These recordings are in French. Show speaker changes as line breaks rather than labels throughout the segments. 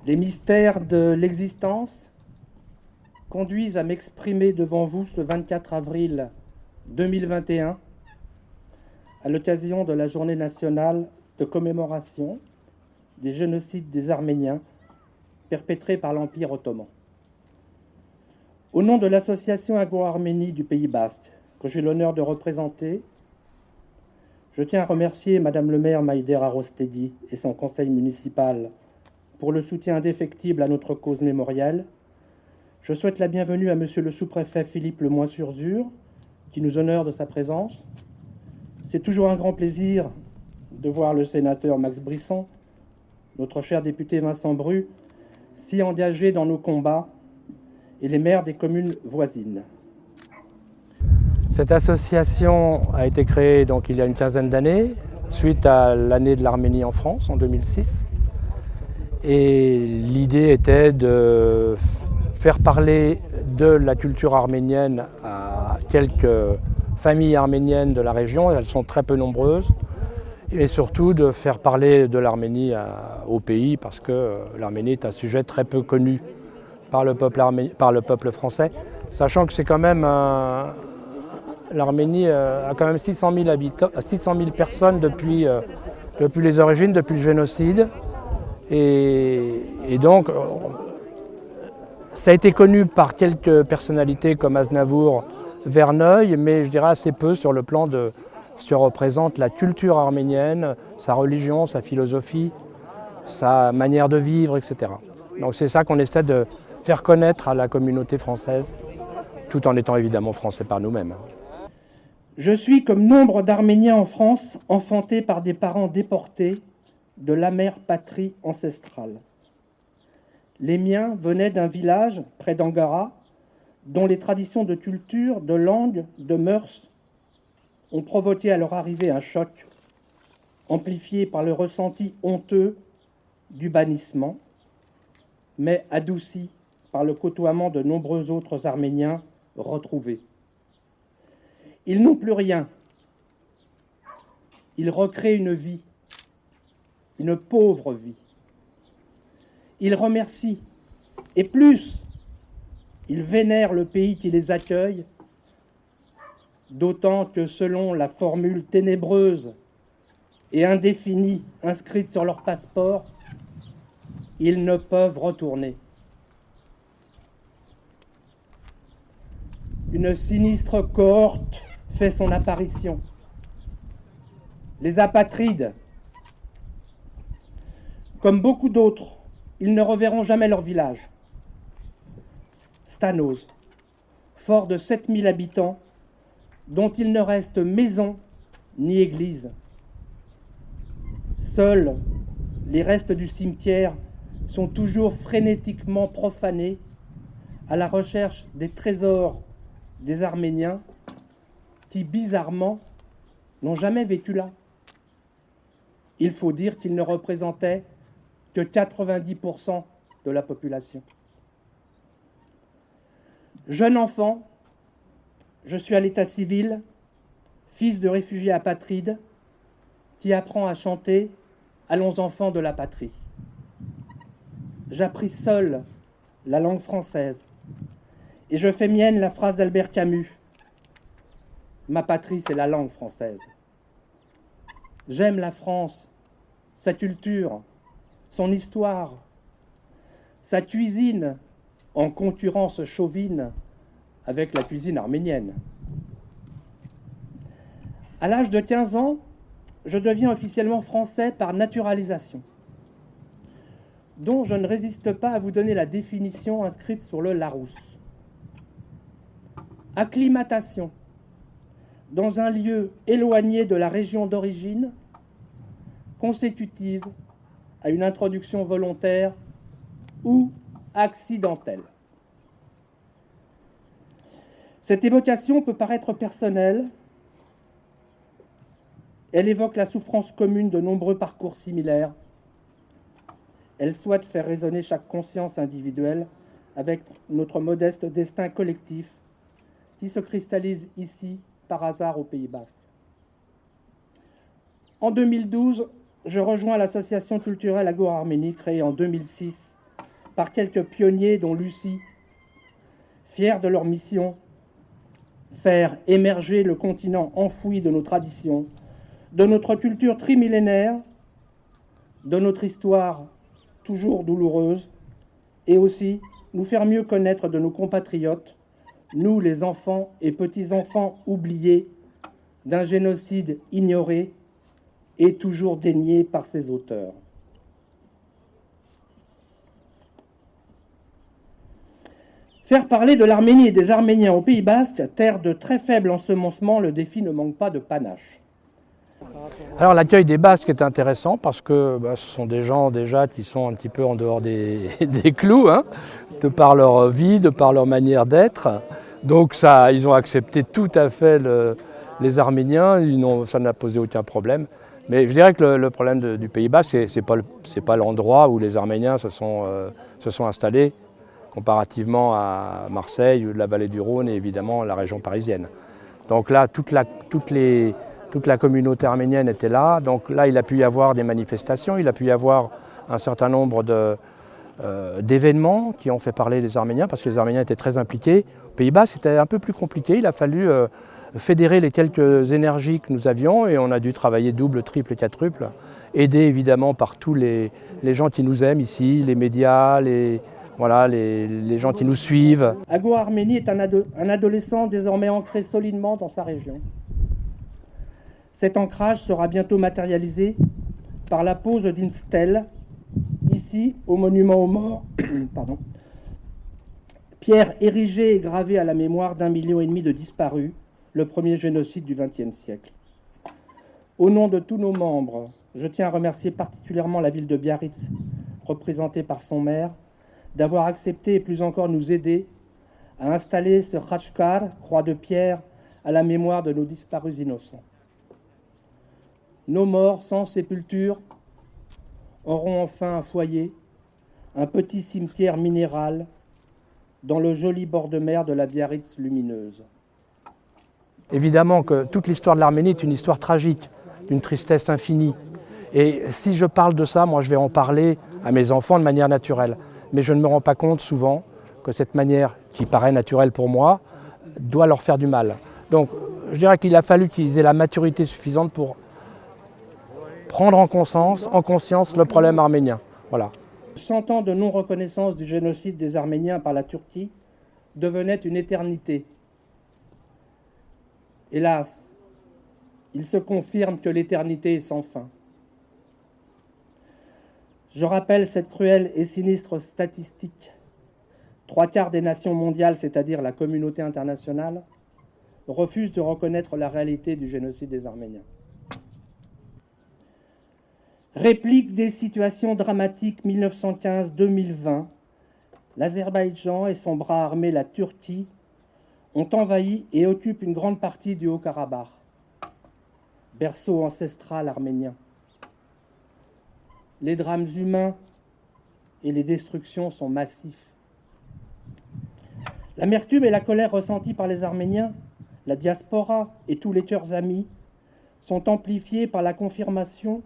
Les mystères de l'existence conduisent à m'exprimer devant vous ce 24 avril 2021 à l'occasion de la journée nationale de commémoration des génocides des Arméniens perpétrés par l'Empire ottoman. Au nom de l'association Agro-Arménie du Pays Basque, que j'ai l'honneur de représenter, je tiens à remercier Madame le maire Maïder Arostedi et son conseil municipal pour le soutien indéfectible à notre cause mémorielle. Je souhaite la bienvenue à Monsieur le sous-préfet Philippe Lemoyne-sur-Zur, qui nous honore de sa présence. C'est toujours un grand plaisir de voir le sénateur Max Brisson, notre cher député Vincent Bru, si engagé dans nos combats, et les maires des communes voisines. Cette association a été créée donc il y a une quinzaine d'années, suite à l'année de l'Arménie en France, en 2006. Et l'idée était de faire parler de la culture arménienne à quelques familles arméniennes de la région, elles sont très peu nombreuses, et surtout de faire parler de l'Arménie au pays, parce que l'Arménie est un sujet très peu connu par le peuple français, sachant que c'est quand même l'Arménie a quand même 600 000 habitants, 600 000 personnes depuis les origines, depuis le génocide. Et donc, ça a été connu par quelques personnalités comme Aznavour, Verneuil, mais je dirais assez peu sur le plan de ce que représente la culture arménienne, sa religion, sa philosophie, sa manière de vivre, etc. Donc c'est ça qu'on essaie de faire connaître à la communauté française, tout en étant évidemment français par nous-mêmes. Je suis comme nombre d'Arméniens en France, enfantés par des parents déportés de l'amère patrie ancestrale. Les miens venaient d'un village près d'Angara, dont les traditions de culture, de langue, de mœurs ont provoqué à leur arrivée un choc, amplifié par le ressenti honteux du bannissement, mais adouci par le côtoiement de nombreux autres Arméniens retrouvés. Ils n'ont plus rien. Ils recréent une vie, une pauvre vie. Ils remercient, et plus, ils vénèrent le pays qui les accueille, d'autant que selon la formule ténébreuse et indéfinie inscrite sur leur passeport, ils ne peuvent retourner. Une sinistre cohorte fait son apparition. Les apatrides. Comme beaucoup d'autres, ils ne reverront jamais leur village. Stanoz, fort de 7000 habitants, dont il ne reste maison ni église. Seuls les restes du cimetière sont toujours frénétiquement profanés à la recherche des trésors des Arméniens qui, bizarrement, n'ont jamais vécu là. Il faut dire qu'ils ne représentaient que 90% de la population. Jeune enfant, je suis à l'état civil, fils de réfugiés apatrides, qui apprend à chanter « Allons enfants de la patrie ». J'appris seul la langue française et je fais mienne la phrase d'Albert Camus. Ma patrie, c'est la langue française. J'aime la France, sa culture, son histoire, sa cuisine en concurrence chauvine avec la cuisine arménienne. À l'âge de 15 ans, je deviens officiellement français par naturalisation, dont je ne résiste pas à vous donner la définition inscrite sur le Larousse. Acclimatation dans un lieu éloigné de la région d'origine, consécutive à une introduction volontaire ou accidentelle. Cette évocation peut paraître personnelle. Elle évoque la souffrance commune de nombreux parcours similaires. Elle souhaite faire résonner chaque conscience individuelle avec notre modeste destin collectif qui se cristallise ici, par hasard, au Pays Basque. En 2012, je rejoins l'association culturelle Agro-Arménie, créée en 2006
par quelques pionniers dont Lucie, fiers de leur mission, faire émerger le continent enfoui de nos traditions, de notre culture trimillénaire, de notre histoire toujours douloureuse, et aussi nous faire mieux connaître de nos compatriotes, nous les enfants et petits-enfants oubliés d'un génocide ignoré et toujours dénié par ses auteurs. Faire parler de l'Arménie et des Arméniens au Pays Basque, terre de très faible ensemencement, le défi ne manque pas de panache.
Alors l'accueil des Basques est intéressant parce que ce sont des gens déjà qui sont un petit peu en dehors des clous, hein, de par leur vie, de par leur manière d'être. Donc ça, ils ont accepté tout à fait les Arméniens, ça n'a posé aucun problème. Mais je dirais que le problème du Pays Basque, c'est pas l'endroit où les Arméniens se sont installés, comparativement à Marseille ou la vallée du Rhône et évidemment la région parisienne. Donc là, toute la communauté arménienne était là. Donc là, il a pu y avoir des manifestations, il a pu y avoir un certain nombre d'événements qui ont fait parler les Arméniens, parce que les Arméniens étaient très impliqués. Aux Pays-Bas, c'était un peu plus compliqué. Il a fallu fédérer les quelques énergies que nous avions et on a dû travailler double, triple, quadruple, aidé évidemment par tous les gens qui nous aiment ici, les médias, les gens qui nous suivent.
Ago Arménie est un adolescent désormais ancré solidement dans sa région. Cet ancrage sera bientôt matérialisé par la pose d'une stèle, ici, au monument aux morts, pierre érigée et gravée à la mémoire d'1,5 million de disparus, le premier génocide du XXe siècle. Au nom de tous nos membres, je tiens à remercier particulièrement la ville de Biarritz, représentée par son maire, d'avoir accepté et plus encore nous aider à installer ce khachkar, croix de pierre, à la mémoire de nos disparus innocents. Nos morts sans sépulture auront enfin un foyer, un petit cimetière minéral dans le joli bord de mer de la Biarritz lumineuse.
Évidemment que toute l'histoire de l'Arménie est une histoire tragique, d'une tristesse infinie. Et si je parle de ça, moi je vais en parler à mes enfants de manière naturelle. Mais je ne me rends pas compte souvent que cette manière, qui paraît naturelle pour moi, doit leur faire du mal. Donc je dirais qu'il a fallu qu'ils aient la maturité suffisante pour prendre en conscience le problème arménien. Voilà.
100 ans de non-reconnaissance du génocide des Arméniens par la Turquie devenait une éternité. Hélas, il se confirme que l'éternité est sans fin. Je rappelle cette cruelle et sinistre statistique. 3/4 des nations mondiales, c'est-à-dire la communauté internationale, refusent de reconnaître la réalité du génocide des Arméniens. Réplique des situations dramatiques 1915-2020, l'Azerbaïdjan et son bras armé, la Turquie, ont envahi et occupent une grande partie du Haut-Karabakh, berceau ancestral arménien. Les drames humains et les destructions sont massifs. L'amertume et la colère ressenties par les Arméniens, la diaspora et tous les cœurs amis sont amplifiées par la confirmation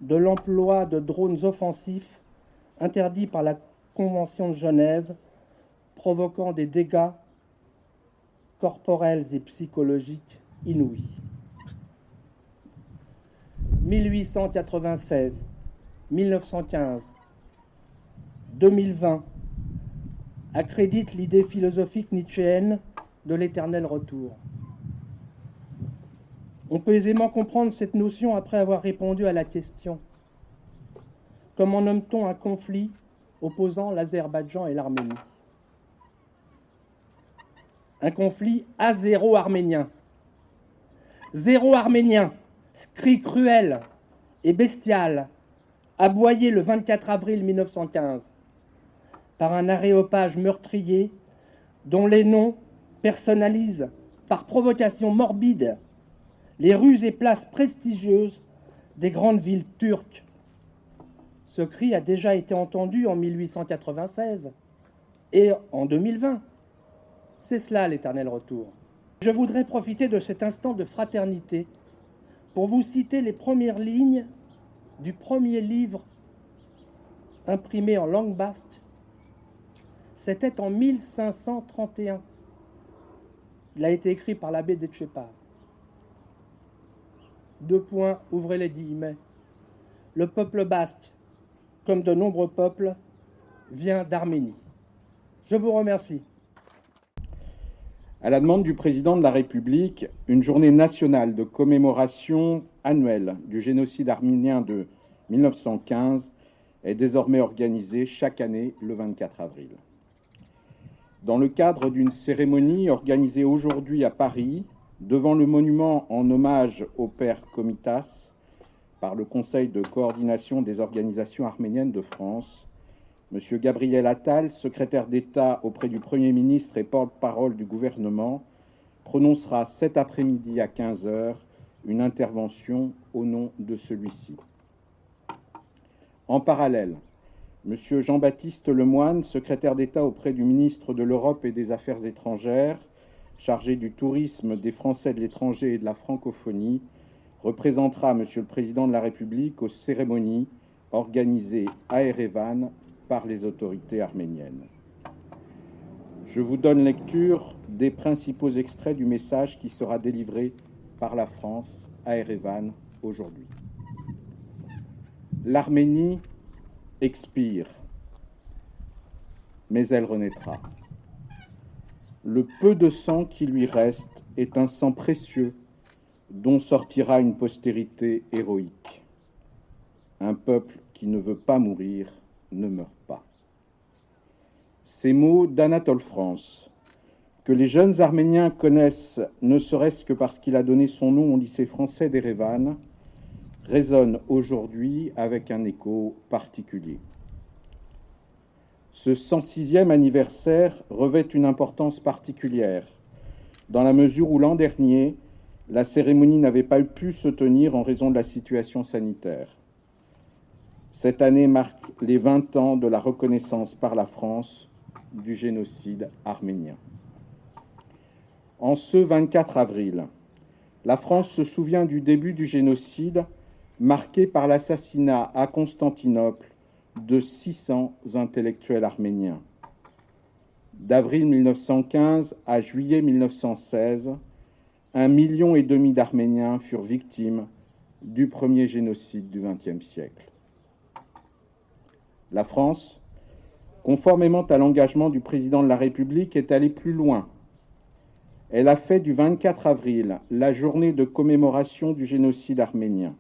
de l'emploi de drones offensifs interdits par la Convention de Genève, provoquant des dégâts corporels et psychologiques inouïs. 1896, 1915, 2020 accréditent l'idée philosophique nietzschéenne de l'éternel retour. On peut aisément comprendre cette notion après avoir répondu à la question: comment nomme-t-on un conflit opposant l'Azerbaïdjan et l'Arménie? Un conflit azéro-arménien. Zéro arménien, cri cruel et bestial, aboyé le 24 avril 1915 par un aréopage meurtrier dont les noms personnalisent par provocation morbide les rues et places prestigieuses des grandes villes turques. Ce cri a déjà été entendu en 1896 et en 2020. C'est cela l'éternel retour. Je voudrais profiter de cet instant de fraternité pour vous citer les premières lignes du premier livre imprimé en langue basque C'était en 1531. Il a été écrit par l'abbé d'Etchepare. Deux points, ouvrez les guillemets. Le peuple basque, comme de nombreux peuples, vient d'Arménie. Je vous remercie.
À la demande du président de la République, une journée nationale de commémoration annuelle du génocide arménien de 1915 est désormais organisée chaque année le 24 avril. Dans le cadre d'une cérémonie organisée aujourd'hui à Paris, devant le monument en hommage au père Komitas, par le Conseil de coordination des organisations arméniennes de France, M. Gabriel Attal, secrétaire d'État auprès du Premier ministre et porte-parole du gouvernement, prononcera cet après-midi à 15 h une intervention au nom de celui-ci. En parallèle, M. Jean-Baptiste Lemoyne, secrétaire d'État auprès du ministre de l'Europe et des Affaires étrangères, chargé du tourisme, des Français de l'étranger et de la francophonie, représentera M. le Président de la République aux cérémonies organisées à Erevan par les autorités arméniennes. Je vous donne lecture des principaux extraits du message qui sera délivré par la France à Erevan aujourd'hui. L'Arménie expire, mais elle renaîtra. Le peu de sang qui lui reste est un sang précieux dont sortira une postérité héroïque. Un peuple qui ne veut pas mourir ne meurt pas. Ces mots d'Anatole France, que les jeunes Arméniens connaissent ne serait-ce que parce qu'il a donné son nom au lycée français d'Erevan, résonnent aujourd'hui avec un écho particulier. Ce 106e anniversaire revêt une importance particulière, dans la mesure où l'an dernier, la cérémonie n'avait pas pu se tenir en raison de la situation sanitaire. Cette année marque les 20 ans de la reconnaissance par la France du génocide arménien. En ce 24 avril, la France se souvient du début du génocide marqué par l'assassinat à Constantinople de 600 intellectuels arméniens. D'avril 1915 à juillet 1916, 1,5 million d'Arméniens furent victimes du premier génocide du XXe siècle. La France, conformément à l'engagement du président de la République, est allée plus loin. Elle a fait du 24 avril la journée de commémoration du génocide arménien.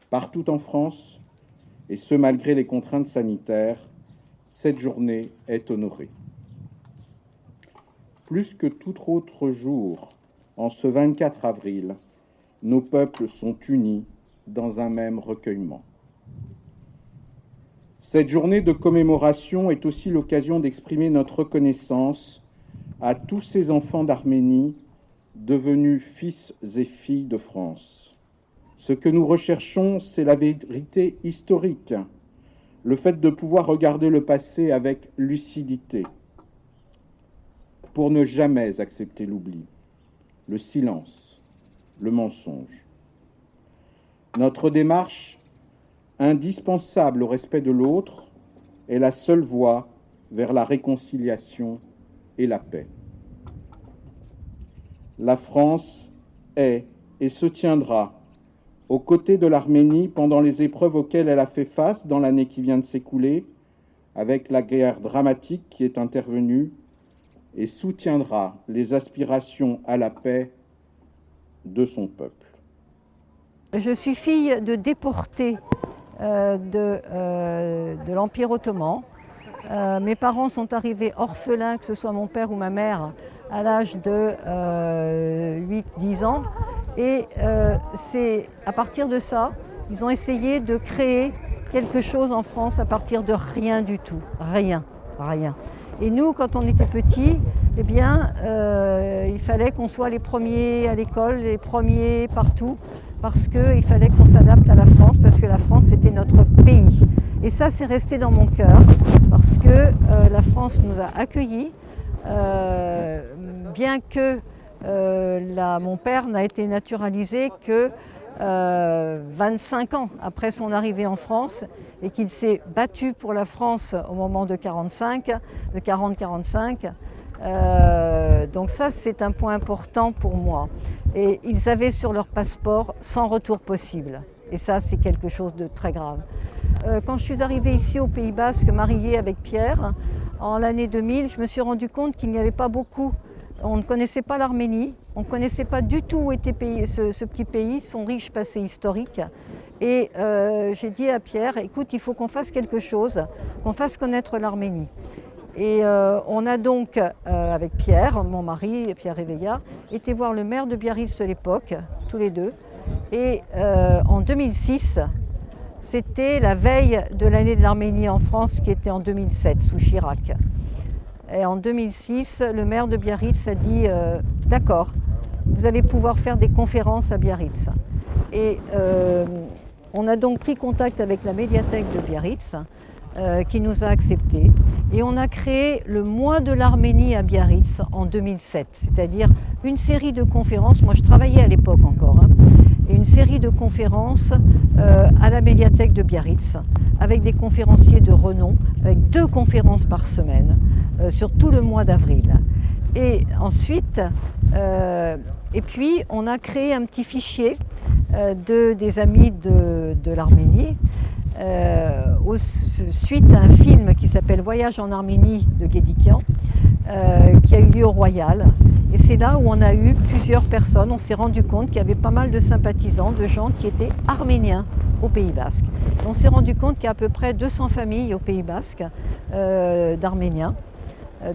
Partout en France, et ce malgré les contraintes sanitaires, cette journée est honorée. Plus que tout autre jour, en ce 24 avril, nos peuples sont unis dans un même recueillement. Cette journée de commémoration est aussi l'occasion d'exprimer notre reconnaissance à tous ces enfants d'Arménie devenus fils et filles de France. Ce que nous recherchons, c'est la vérité historique, le fait de pouvoir regarder le passé avec lucidité, pour ne jamais accepter l'oubli, le silence, le mensonge. Notre démarche, indispensable au respect de l'autre, est la seule voie vers la réconciliation et la paix. La France est et se tiendra aux côtés de l'Arménie pendant les épreuves auxquelles elle a fait face dans l'année qui vient de s'écouler, avec la guerre dramatique qui est intervenue, et soutiendra les aspirations à la paix de son peuple.
Je suis fille de déportés de l'Empire ottoman. Mes parents sont arrivés orphelins, que ce soit mon père ou ma mère, à l'âge de 8-10 ans. Et c'est à partir de ça, ils ont essayé de créer quelque chose en France à partir de rien du tout. Rien. Et nous, quand on était petits, eh bien, il fallait qu'on soit les premiers à l'école, les premiers partout, parce qu'il fallait qu'on s'adapte à la France, parce que la France, c'était notre pays. Et ça, c'est resté dans mon cœur, parce que la France nous a accueillis, bien que mon père n'a été naturalisé que 25 ans après son arrivée en France et qu'il s'est battu pour la France au moment de 40-45. Donc ça, c'est un point important pour moi. Et ils avaient sur leur passeport sans retour possible. Et ça, c'est quelque chose de très grave. Quand je suis arrivée ici au Pays Basque, mariée avec Pierre, en l'année 2000, je me suis rendu compte qu'il n'y avait pas beaucoup. On ne connaissait pas l'Arménie, on ne connaissait pas du tout où était ce petit pays, son riche passé historique. Et j'ai dit à Pierre, écoute, il faut qu'on fasse quelque chose, qu'on fasse connaître l'Arménie. Et on a donc, avec Pierre, mon mari, Pierre Réveillard, été voir le maire de Biarritz de l'époque, tous les deux. Et en 2006, c'était la veille de l'année de l'Arménie en France, qui était en 2007, sous Chirac. Et en 2006, le maire de Biarritz a dit « D'accord, vous allez pouvoir faire des conférences à Biarritz ». Et on a donc pris contact avec la médiathèque de Biarritz, qui nous a acceptés. Et on a créé le mois de l'Arménie à Biarritz en 2007, c'est-à-dire une série de conférences, moi je travaillais à l'époque encore, et une série de conférences à la médiathèque de Biarritz, avec des conférenciers de renom, avec 2 conférences par semaine, sur tout le mois d'avril. Et ensuite, et puis on a créé un petit fichier des amis de l'Arménie, suite à un film qui s'appelle Voyage en Arménie de Guédikian, qui a eu lieu au Royal. Et c'est là où on a eu plusieurs personnes, on s'est rendu compte qu'il y avait pas mal de sympathisants, de gens qui étaient arméniens au Pays Basque. Et on s'est rendu compte qu'il y a à peu près 200 familles au Pays Basque d'Arméniens.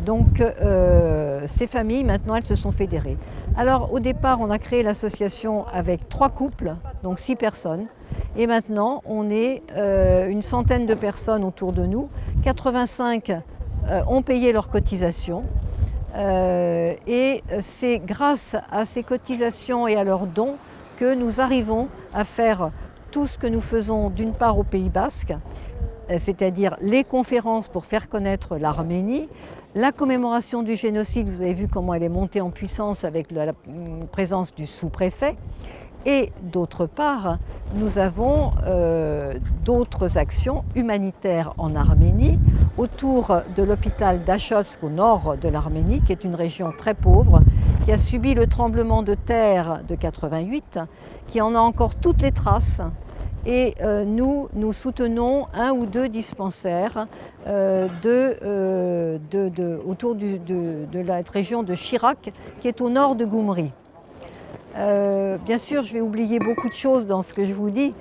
Donc ces familles, maintenant, elles se sont fédérées. Alors au départ, on a créé l'association avec 3 couples, donc 6 personnes. Et maintenant, on est une centaine de personnes autour de nous. 85 ont payé leurs cotisations. Et c'est grâce à ces cotisations et à leurs dons que nous arrivons à faire tout ce que nous faisons d'une part au Pays Basque, c'est-à-dire les conférences pour faire connaître l'Arménie, la commémoration du génocide, vous avez vu comment elle est montée en puissance avec la présence du sous-préfet. Et d'autre part, nous avons d'autres actions humanitaires en Arménie, autour de l'hôpital d'Achotsk au nord de l'Arménie, qui est une région très pauvre, qui a subi le tremblement de terre de 88, qui en a encore toutes les traces. Et nous soutenons 1 ou 2 dispensaires autour de la région de Chirac, qui est au nord de Goumri. Bien sûr, je vais oublier beaucoup de choses dans ce que je vous dis,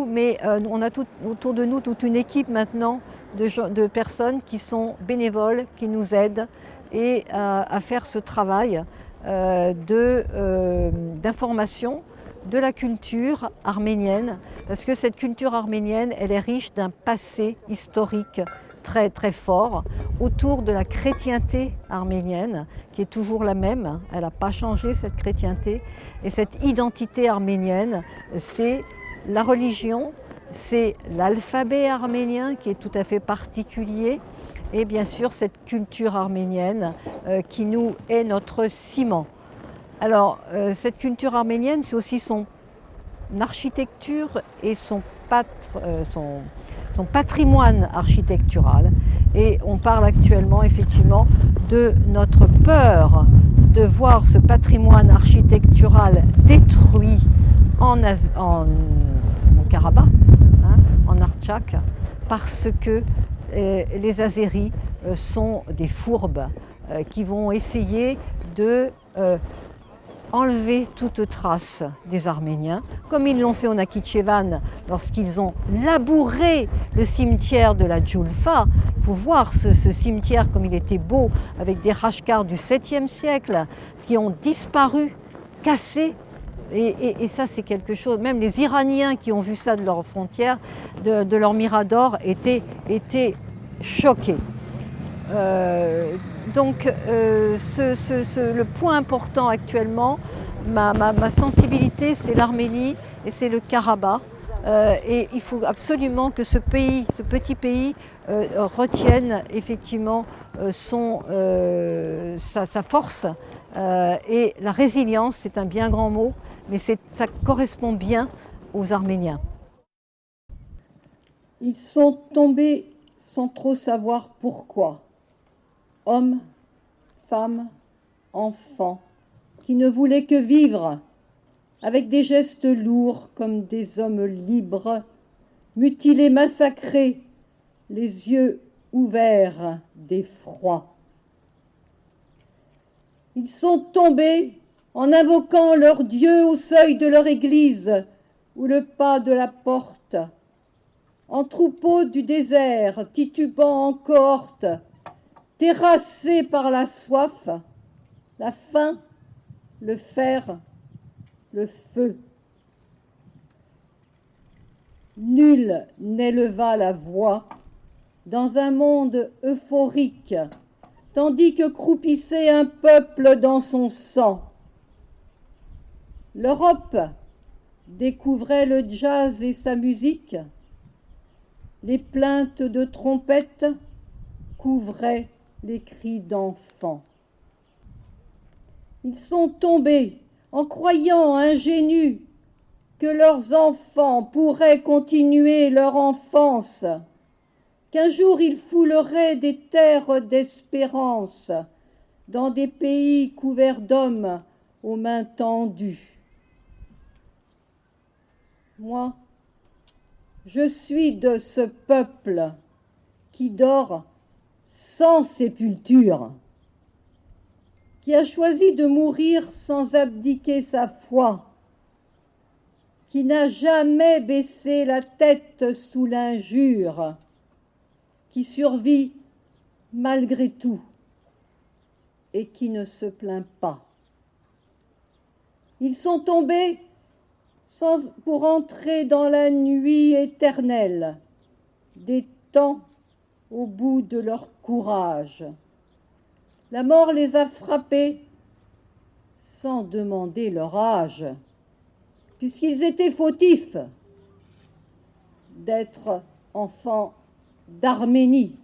mais on a autour de nous toute une équipe maintenant de personnes qui sont bénévoles, qui nous aident et à faire ce travail d'information de la culture arménienne, parce que cette culture arménienne, elle est riche d'un passé historique très très fort autour de la chrétienté arménienne, qui est toujours la même, elle n'a pas changé cette chrétienté, et cette identité arménienne, c'est la religion, c'est l'alphabet arménien qui est tout à fait particulier, et bien sûr cette culture arménienne qui nous est notre ciment. Alors cette culture arménienne, c'est aussi son architecture et son patrimoine architectural. Et on parle actuellement effectivement de notre peur de voir ce patrimoine architectural détruit en Karabakh, en Artsakh, parce que les Azéris sont des fourbes qui vont essayer de enlever toute trace des Arméniens, comme ils l'ont fait au Nakhitchevan lorsqu'ils ont labouré le cimetière de la Djoulfa. Il faut voir ce cimetière comme il était beau, avec des khachkars du 7e siècle, qui ont disparu, cassés. Et ça, c'est quelque chose, même les Iraniens qui ont vu ça de leurs frontières, de leur mirador, étaient choqués. Donc le point important actuellement, ma sensibilité, c'est l'Arménie et c'est le Karabakh. Et il faut absolument que ce petit pays retienne effectivement sa force. Et la résilience, c'est un bien grand mot, mais ça correspond bien aux Arméniens.
Ils sont tombés sans trop savoir pourquoi. Hommes, femmes, enfants, qui ne voulaient que vivre, avec des gestes lourds comme des hommes libres, mutilés, massacrés, les yeux ouverts d'effroi. Ils sont tombés en invoquant leur Dieu au seuil de leur église ou le pas de la porte, en troupeaux du désert, titubant en cohorte, terrassés par la soif, la faim, le fer, le feu. Nul n'éleva la voix dans un monde euphorique, tandis que croupissait un peuple dans son sang. L'Europe découvrait le jazz et sa musique. Les plaintes de trompettes couvraient les cris d'enfants. Ils sont tombés en croyant ingénus que leurs enfants pourraient continuer leur enfance, qu'un jour ils fouleraient des terres d'espérance dans des pays couverts d'hommes aux mains tendues. Moi, je suis de ce peuple qui dort sans sépulture, qui a choisi de mourir sans abdiquer sa foi, qui n'a jamais baissé la tête sous l'injure, qui survit malgré tout et qui ne se plaint pas. Ils sont tombés pour entrer dans la nuit éternelle des temps au bout de leur courage. La mort les a frappés sans demander leur âge, puisqu'ils étaient fautifs d'être enfants d'Arménie.